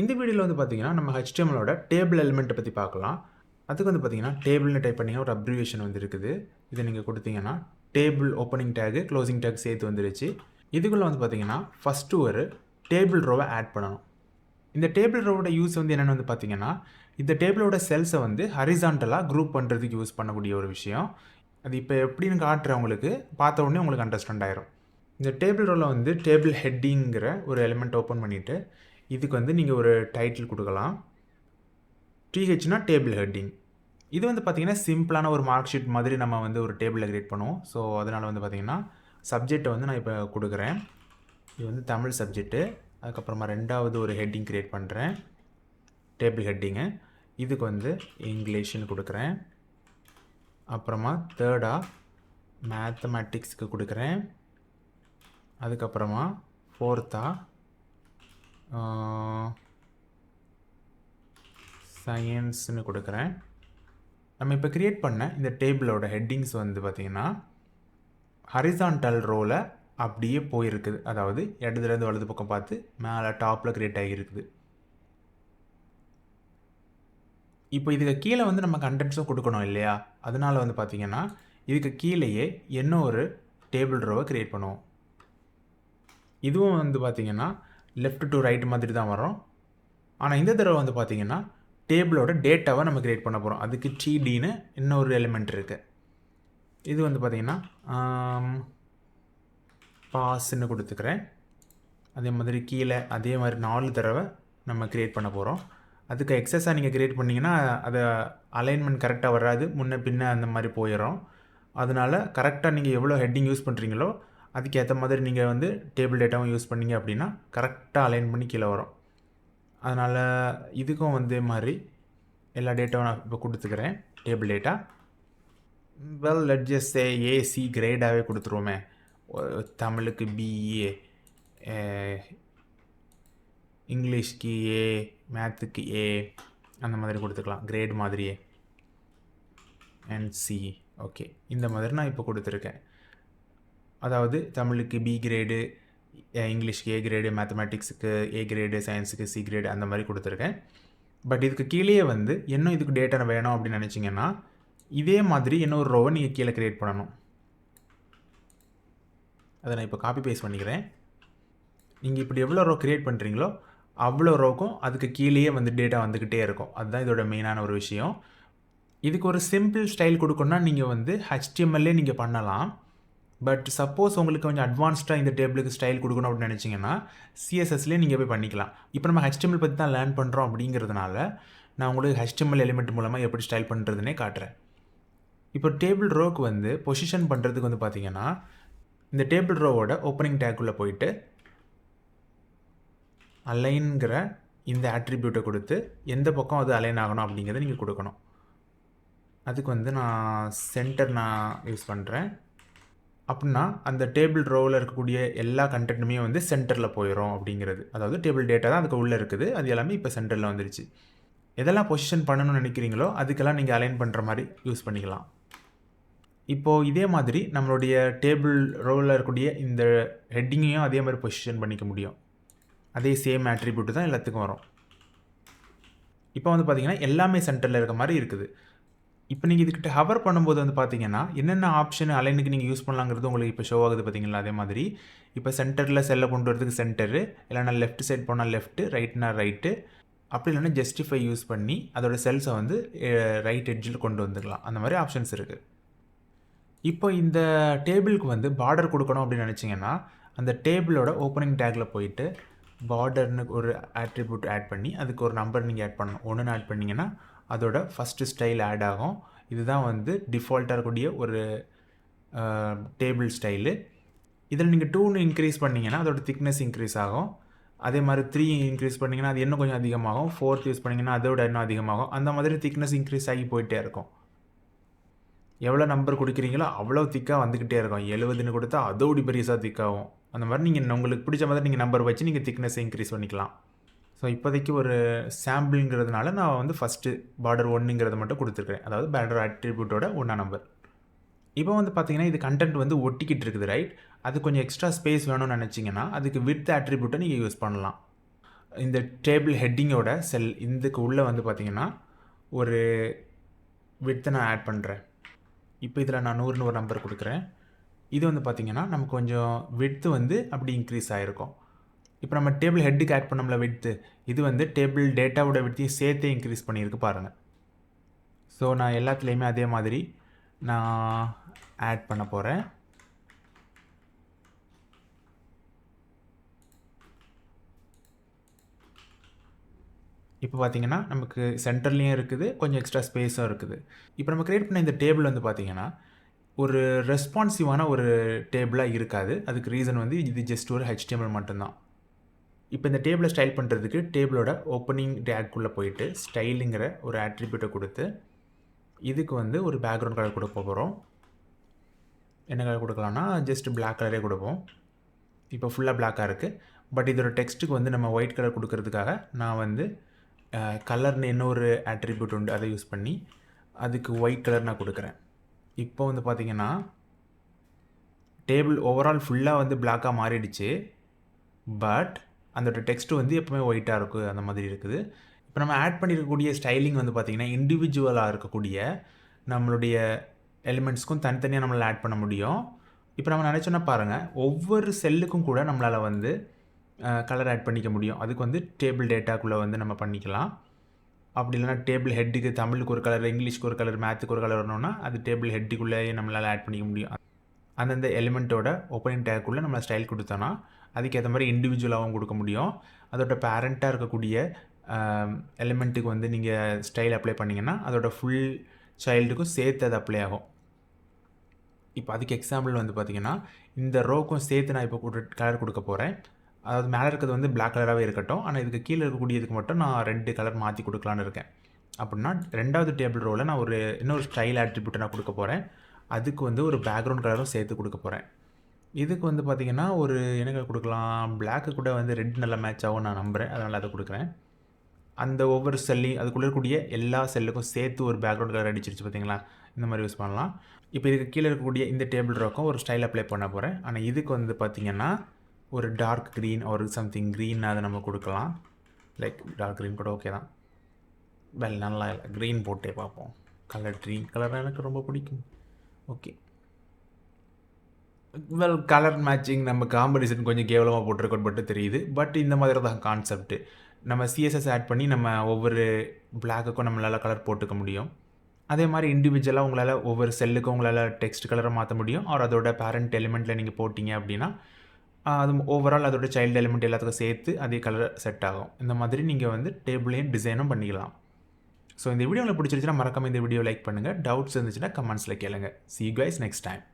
இந்த வீடியோவில் வந்து பார்த்தீங்கன்னா நம்ம HTMLோட டேபிள் எலிமெண்ட்டை பற்றி பார்க்கலாம். அதுக்கு வந்து பார்த்தீங்கன்னா டேபிள்னு டைப் பண்ணிங்கன்னா ஒரு அப்ரிவேஷன் வந்து இருக்குது. இதை நீங்கள் கொடுத்தீங்கன்னா table opening tag closing take சேர்த்து வந்துருச்சு. இதுக்குள்ளே வந்து பார்த்தீங்கன்னா ஃபஸ்ட்டு ஒரு டேபிள் ரோவை ஆட் பண்ணணும். இந்த டேபிள் ரோவோட யூஸ் வந்து என்னென்னு வந்து பார்த்தீங்கன்னா இந்த டேபிளோட செல்ஸை வந்து ஹரிசான்டலாக குரூப் பண்ணுறதுக்கு யூஸ் பண்ணக்கூடிய ஒரு விஷயம். அது இப்போ எப்படின்னு காட்டுறவங்களுக்கு பார்த்த உடனே உங்களுக்கு அண்டர்ஸ்டாண்ட் ஆயிரும். இந்த டேபிள் ரோவில் வந்து டேபிள் ஹெட்டிங்கிற ஒரு எலிமெண்ட் ஓப்பன் பண்ணிவிட்டு இதுக்கு வந்து நீங்கள் ஒரு டைட்டில் கொடுக்கலாம். டிஹெச்னா டேபிள் ஹெட்டிங். இது வந்து பார்த்திங்கன்னா சிம்பிளான ஒரு மார்க் ஷீட் மாதிரி நம்ம வந்து ஒரு டேபிளில் கிரியேட் பண்ணுவோம். ஸோ அதனால் வந்து பார்த்திங்கன்னா சப்ஜெக்டை வந்து நான் இப்போ கொடுக்குறேன். இது வந்து தமிழ் சப்ஜெக்ட்டு. அதுக்கப்புறமா ரெண்டாவது ஒரு ஹெட்டிங் க்ரியேட் பண்ணுறேன், டேபிள் ஹெட்டிங்கு. இதுக்கு வந்து இங்கிலீஷ்னு கொடுக்குறேன். அப்புறமா தேர்டாக மேத்தமேட்டிக்ஸுக்கு கொடுக்குறேன். அதுக்கப்புறமா ஃபோர்த்தாக சயின்ஸ்னு கொடுக்குறேன். நம்ம இப்போ க்ரியேட் பண்ண இந்த டேபிளோட ஹெட்டிங்ஸ் வந்து பார்த்திங்கன்னா ஹரிசான்டல் ரோவில் அப்படியே போயிருக்குது. அதாவது இடத்துலேருந்து வலது பக்கம் பார்த்து மேலே டாப்பில் க்ரியேட் ஆகியிருக்குது. இப்போ இதுக்கு கீழே வந்து நம்ம கண்டென்ட்ஸும் கொடுக்கணும் இல்லையா? அதனால் வந்து பார்த்திங்கன்னா இதுக்கு கீழேயே என்ன ஒரு டேபிள் ரோவை க்ரியேட் பண்ணுவோம். இதுவும் வந்து பார்த்திங்கன்னா லெஃப்ட் டு ரைட் மாதிரி தான் வரும். ஆனால் இந்த தடவை வந்து பார்த்திங்கன்னா டேபிளோட டேட்டாவை நம்ம க்ரியேட் பண்ண போகிறோம். அதுக்கு டிடின்னு இன்னொரு எலிமெண்ட் இருக்குது. இது வந்து பார்த்திங்கன்னா பாஸ்ன்னு கொடுத்துக்கிறேன். அதே மாதிரி கீழே அதே மாதிரி 4 தடவை நம்ம க்ரியேட் பண்ண போகிறோம். அதுக்கு எக்ஸஸாக நீங்கள் க்ரியேட் பண்ணிங்கன்னா அதை அலைன்மெண்ட் கரெக்டாக வராது, முன்ன பின்ன அந்த மாதிரி போயிடும். அதனால் கரெக்டாக நீங்கள் எவ்வளோ ஹெட்டிங் யூஸ் பண்ணுறீங்களோ அதுக்கேற்ற மாதிரி நீங்கள் வந்து டேபிள் டேட்டாவும் யூஸ் பண்ணிங்க அப்படின்னா கரெக்டாக அலைன் பண்ணி கீழே வரும். அதனால் இதுக்கும் வந்து மாதிரி எல்லா டேட்டாவும் நான் இப்போ கொடுத்துக்கிறேன். Table data let just say A C கிரேடாகவே கொடுத்துருவோமே. தமிழுக்கு பிஏ, இங்கிலீஷ்க்கு ஏ, மேத்துக்கு ஏ, அந்த மாதிரி கொடுத்துக்கலாம் கிரேட் மாதிரியே. சி ஓகே, இந்த மாதிரி நான் இப்போ கொடுத்துருக்கேன். அதாவது தமிழுக்கு பி கிரேடு, இங்கிலீஷ்க்கு ஏ கிரேடு, மேத்தமேட்டிக்ஸுக்கு ஏ கிரேடு, சயின்ஸுக்கு சி கிரேடு, அந்த மாதிரி கொடுத்துருக்கேன். பட் இதுக்கு கீழே வந்து இன்னும் இதுக்கு டேட்டா வேணும் அப்படின்னு நினச்சிங்கன்னா இதே மாதிரி இன்னொரு ரோவை நீங்கள் கீழே க்ரியேட் பண்ணணும். அதை நான் இப்போ காப்பி பேஸ்ட் பண்ணிக்கிறேன். நீங்கள் இப்படி எவ்வளோ ரோ க்ரியேட் பண்ணுறீங்களோ அவ்வளோ ரோக்கும் அதுக்கு கீழேயே வந்து டேட்டா வந்துக்கிட்டே இருக்கும். அதுதான் இதோட மெயினான ஒரு விஷயம். இதுக்கு ஒரு சிம்பிள் ஸ்டைல் கொடுக்கணுன்னா நீங்கள் வந்து HTML நீங்கள் பண்ணலாம். பட் சப்போஸ் உங்களுக்கு கொஞ்சம் அட்வான்ஸ்டாக இந்த டேபிளுக்கு ஸ்டைல் கொடுக்கணும் அப்படின்னு நினச்சிங்கன்னா CSSலேயே நீங்கள் போய் பண்ணிக்கலாம். இப்போ நம்ம HTML பற்றி தான் லேர்ன் பண்ணுறோம் அப்படிங்கிறதுனால நான் உங்களுக்கு HTML எலிமெண்ட் மூலமாக எப்படி ஸ்டைல் பண்ணுறதுனே காட்டுறேன். இப்போ டேபிள் ரோக்கு வந்து பொசிஷன் பண்ணுறதுக்கு வந்து பார்த்திங்கன்னா இந்த டேபிள் ரோவோட ஓப்பனிங் டேக்குள்ளே போயிட்டு அலைன்கிற இந்த ஆட்ரிபியூட்டை கொடுத்து எந்த பக்கம் அது அலைன் ஆகணும் அப்படிங்கிறத நீங்கள் கொடுக்கணும். அதுக்கு வந்து நான் சென்டர் யூஸ் பண்ணுறேன். அப்படின்னா அந்த டேபிள் ரோவில் இருக்கக்கூடிய எல்லா கண்டென்ட்டுமே வந்து சென்டரில் போயிடும் அப்படிங்கிறது. அதாவது டேபிள் டேட்டா தான் அதுக்கு உள்ளே இருக்குது, அது எல்லாமே இப்போ சென்டரில் வந்துருச்சு. எதெல்லாம் பொசிஷன் பண்ணணும்னு நினைக்கிறீங்களோ அதுக்கெல்லாம் நீங்கள் அலைன் பண்ணுற மாதிரி யூஸ் பண்ணிக்கலாம். இப்போது இதே மாதிரி நம்மளுடைய டேபிள் ரோவில் இருக்கக்கூடிய இந்த ஹெட்டிங்கையும் அதே மாதிரி பொசிஷன் பண்ணிக்க முடியும். அதே சேம் ஆட்ரிபியூட் தான் எல்லாத்துக்கும் வரும். இப்போ வந்து பார்த்திங்கன்னா எல்லாமே சென்டரில் இருக்க மாதிரி இருக்குது. இப்போ நீங்கள் இதுக்கிட்ட ஹவர் பண்ணும்போது வந்து பார்த்தீங்கன்னா என்னென்ன ஆப்ஷன் அலைனுக்கு நீங்கள் யூஸ் பண்ணலாங்கிறது உங்களுக்கு இப்போ ஷோ ஆகுது பார்த்தீங்களா? அதே மாதிரி இப்போ சென்டரில் செல்லை கொண்டு வரதுக்கு சென்டரு, இல்லைனா லெஃப்ட் சைட் போனால் லெஃப்ட்டு, ரைட்னா ரைட்டு, அப்படி இல்லைன்னா ஜஸ்டிஃபை யூஸ் பண்ணி அதோட செல்ஸை வந்து ரைட் எட்ஜில் கொண்டு வந்துக்கலாம். அந்த மாதிரி ஆப்ஷன்ஸ் இருக்குது. இப்போ இந்த டேபிளுக்கு வந்து பார்டர் கொடுக்கணும் அப்படின்னு நினச்சிங்கன்னா அந்த டேபிளோட ஓப்பனிங் டேக்கில் போயிட்டு பார்டர்னு ஒரு ஆட்ரிபியூட் ஆட் பண்ணி அதுக்கு ஒரு நம்பர் நீங்கள் ஆட் பண்ணணும். 1ன்னு ஆட் பண்ணிங்கன்னா அதோட ஃபஸ்ட்டு ஸ்டைல் ஆட் ஆகும். இதுதான் வந்து டிஃபால்ட்டாக இருக்கக்கூடிய ஒரு டேபிள் ஸ்டைலு. இதில் நீங்கள் 2ன்னு இன்க்ரீஸ் பண்ணிங்கன்னா அதோட திக்னஸ் இன்க்ரீஸ் ஆகும். அதே மாதிரி 3 இன்க்ரீஸ் பண்ணிங்கன்னா அது இன்னும் கொஞ்சம் அதிகமாகும். 4th யூஸ் பண்ணிங்கன்னா அதோட இன்னும் அதிகமாகும். அந்த மாதிரி திக்னஸ் இன்க்ரீஸ் ஆகி போயிட்டே இருக்கும். எவ்வளோ நம்பர் கொடுக்குறீங்களோ அவ்வளோ திக்காக வந்துக்கிட்டே இருக்கும். 70ன்னு கொடுத்தா அதோடு பெருசாக திக்காகும். அந்த மாதிரி நீங்கள் உங்களுக்கு பிடிச்ச மாதிரி நீங்கள் நம்பர் வச்சு நீங்கள் திக்னஸை இன்க்ரீஸ் பண்ணிக்கலாம். ஸோ இப்போதைக்கு ஒரு சாம்பிள்ங்கிறதுனால நான் வந்து ஃபஸ்ட்டு பார்டர் 1ங்கிறத மட்டும் கொடுத்துருக்கேன். அதாவது பார்டர் ஆட்ரிபியூட்டோட 1ஆம் நம்பர். இப்போ வந்து பார்த்தீங்கன்னா இது கண்டென்ட் வந்து ஒட்டிக்கிட்டு இருக்குது, ரைட்? அது கொஞ்சம் எக்ஸ்ட்ரா ஸ்பேஸ் வேணும்னு நினச்சிங்கன்னா அதுக்கு வித் ஆட்ரிபியூட்டை நீங்கள் யூஸ் பண்ணலாம். இந்த டேபிள் ஹெட்டிங்கோட செல் இதுக்கு உள்ளே வந்து பார்த்திங்கன்னா ஒரு விட்த்தை நான் ஆட் பண்ணுறேன். இப்போ இதில் நான் 100ன்னு ஒரு நம்பர் கொடுக்குறேன். இது வந்து பார்த்திங்கன்னா நமக்கு கொஞ்சம் விட்த்து வந்து அப்படி இன்க்ரீஸ் ஆகிருக்கும். இப்போ நம்ம டேபிள் ஹெட்டுக்கு ஆட் பண்ணோம்ல விட்த்து, இது வந்து டேபிள் டேட்டாவோட விட்த்தையும் சேர்த்தே இன்க்ரீஸ் பண்ணியிருக்கு பாருங்கள். ஸோ நான் எல்லாத்துலேயுமே அதே மாதிரி நான் ஆட் பண்ண போகிறேன். இப்போ பார்த்தீங்கன்னா நமக்கு சென்டர்லேயும் இருக்குது, கொஞ்சம் எக்ஸ்ட்ரா ஸ்பேஸும் இருக்குது. இப்போ நம்ம கிரியேட் பண்ண இந்த டேபிள் வந்து பார்த்திங்கன்னா ஒரு ரெஸ்பான்சிவான ஒரு டேபிளாக இருக்காது. அதுக்கு ரீசன் வந்து இது ஜஸ்ட் ஒரு HTML மட்டும்தான். இப்போ இந்த டேபிளை ஸ்டைல் பண்ணுறதுக்கு டேபிளோட ஓப்பனிங் டேக்குள்ளே போயிட்டு ஸ்டைலுங்கிற ஒரு ஆட்ரிபியூட்டை கொடுத்து இதுக்கு வந்து ஒரு பேக்ரவுண்ட் கலர் கொடுக்க போகிறோம். என்ன கலர் கொடுக்கலாம்னா ஜஸ்ட் பிளாக் கலரே கொடுப்போம். இப்போ ஃபுல்லாக பிளாக்காக இருக்குது. பட் இதோட டெக்ஸ்ட்டுக்கு வந்து நம்ம ஒயிட் கலர் கொடுக்கறதுக்காக நான் வந்து கலர்னு இன்னொரு ஆட்ரிபியூட் உண்டு, அதை யூஸ் பண்ணி அதுக்கு ஒயிட் கலர் நான் கொடுக்குறேன். இப்போ வந்து பார்த்திங்கன்னா டேபிள் ஓவரால் ஃபுல்லாக வந்து பிளாக்காக மாறிடுச்சு. பட் அதோட டெக்ஸ்ட் வந்து எப்போவுமே ஒயிட்டாக இருக்குது, அந்த மாதிரி இருக்குது. இப்போ நம்ம ஆட் பண்ணியிருக்கக்கூடிய ஸ்டைலிங் வந்து பார்த்திங்கன்னா இண்டிவிஜுவலாக இருக்கக்கூடிய நம்மளுடைய எலிமெண்ட்ஸ்க்கும் தனித்தனியாக நம்மளால் ஆட் பண்ண முடியும். இப்போ நம்ம நினச்சோன்னா பாருங்கள், ஒவ்வொரு செல்லுக்கும் கூட நம்மளால் வந்து கலர் ஆட் பண்ணிக்க முடியும். அதுக்கு வந்து டேபிள் டேட்டாக்குள்ளே வந்து நம்ம பண்ணிக்கலாம். அப்படி இல்லைனா டேபிள் ஹெட்டுக்கு தமிழுக்கு ஒரு கலர், இங்கிலீஷ்க்கு ஒரு கலர், மேத்துக்கு ஒரு கலர் வரணும்னா அது டேபிள் ஹெட்டுக்குள்ளேயே நம்மளால் ஆட் பண்ணிக்க முடியும். அந்தந்த எலிமெண்ட்டோட ஓப்பனிங் டேக்குள்ளே நம்ம ஸ்டைல் கொடுத்தோன்னா அதுக்கேற்ற மாதிரி இண்டிவிஜுவலாகவும் கொடுக்க முடியும். அதோட பேரண்ட்டாக இருக்கக்கூடிய எலிமெண்ட்டுக்கு வந்து நீங்கள் ஸ்டைல் அப்ளை பண்ணிங்கன்னா அதோட ஃபுல் சைல்டுக்கும் சேர்த்து அது அப்ளை ஆகும். இப்போ அதுக்கு எக்ஸாம்பிள் வந்து பார்த்திங்கன்னா இந்த ரோக்கும் சேர்த்து நான் இப்போ கலர் கொடுக்க போகிறேன். அதாவது மேலே இருக்கிறது வந்து பிளாக் கலராகவே இருக்கட்டும், ஆனால் இதுக்கு கீழே இருக்கக்கூடியதுக்கு மட்டும் நான் 2 கலர் மாற்றி கொடுக்கலான்னு இருக்கேன். அப்படின்னா 2வது டேபிள் ரோவில் நான் இன்னொரு ஸ்டைல் ஆட்ரிபியூட்டை நான் கொடுக்க போகிறேன். அதுக்கு வந்து ஒரு பேக்ரவுண்ட் கலரும் சேர்த்து கொடுக்க போகிறேன். இதுக்கு வந்து பார்த்திங்கன்னா ஒரு என்ன கலர் கொடுக்கலாம், பிளாக்கு கூட வந்து ரெட் நல்லா மேட்ச் ஆகும் நான் நம்புகிறேன், அதனால் அதை கொடுக்குறேன். அந்த ஒவ்வொரு செல்லையும் அதுக்குள்ளே இருக்கக்கூடிய எல்லா செல்லுக்கும் சேர்த்து ஒரு பேக்ரவுண்ட் கலர் அடிச்சிருச்சு பார்த்தீங்களா, இந்த மாதிரி யூஸ் பண்ணலாம். இப்போ இதுக்கு கீழே இருக்கக்கூடிய இந்த டேபிள் ரோக்கும் ஒரு ஸ்டைல் அப்ளை பண்ண போகிறேன். ஆனால் இதுக்கு வந்து பார்த்திங்கன்னா ஒரு டார்க் க்ரீன் ஒரு சம்திங் க்ரீன் அதை நம்ம கொடுக்கலாம். லைக் டார்க் க்ரீன் கூட ஓகே தான். நல்லா இல்லை, க்ரீன் போட்டே பார்ப்போம். க்ரீன் கலர் எனக்கு ரொம்ப பிடிக்கும். ஓகே, கலர் மேட்சிங் நம்ம காம்படிஷன் கொஞ்சம் கேவலமாக போட்டிருக்கோம் மட்டும் தெரியுது. பட் இந்த மாதிரி தான் கான்செப்ட்டு. நம்ம சிஎஸ்எஸ் ஆட் பண்ணி நம்ம ஒவ்வொரு பிளாக்குக்கும் நம்மளால் கலர் போட்டுக்க முடியும். அதே மாதிரி இண்டிவிஜுவலாக உங்களால் ஒவ்வொரு செல்லுக்கும் உங்களால் டெக்ஸ்ட் கலரை மாற்ற முடியும். ஆர் அதோட பேரண்ட் எலிமெண்ட்டில் நீங்கள் போட்டிங்க அப்படின்னா அது ஓவரால் அதோட சைல்டு எலிமெண்ட் எல்லாத்துக்கும் சேர்த்து அதே கலர் செட் ஆகும். இந்த மாதிரி நீங்கள் வந்து டேபிளையும் டிசைனும் பண்ணிக்கலாம். ஸோ இந்த வீடியோ உங்களுக்கு பிடிச்சிருச்சுன்னா மறக்காம இந்த வீடியோ லைக் பண்ணுங்கள். டவுட்ஸ் இருந்துச்சுன்னா கமெண்ட்ஸில் கேளுங்க. See you guys next time.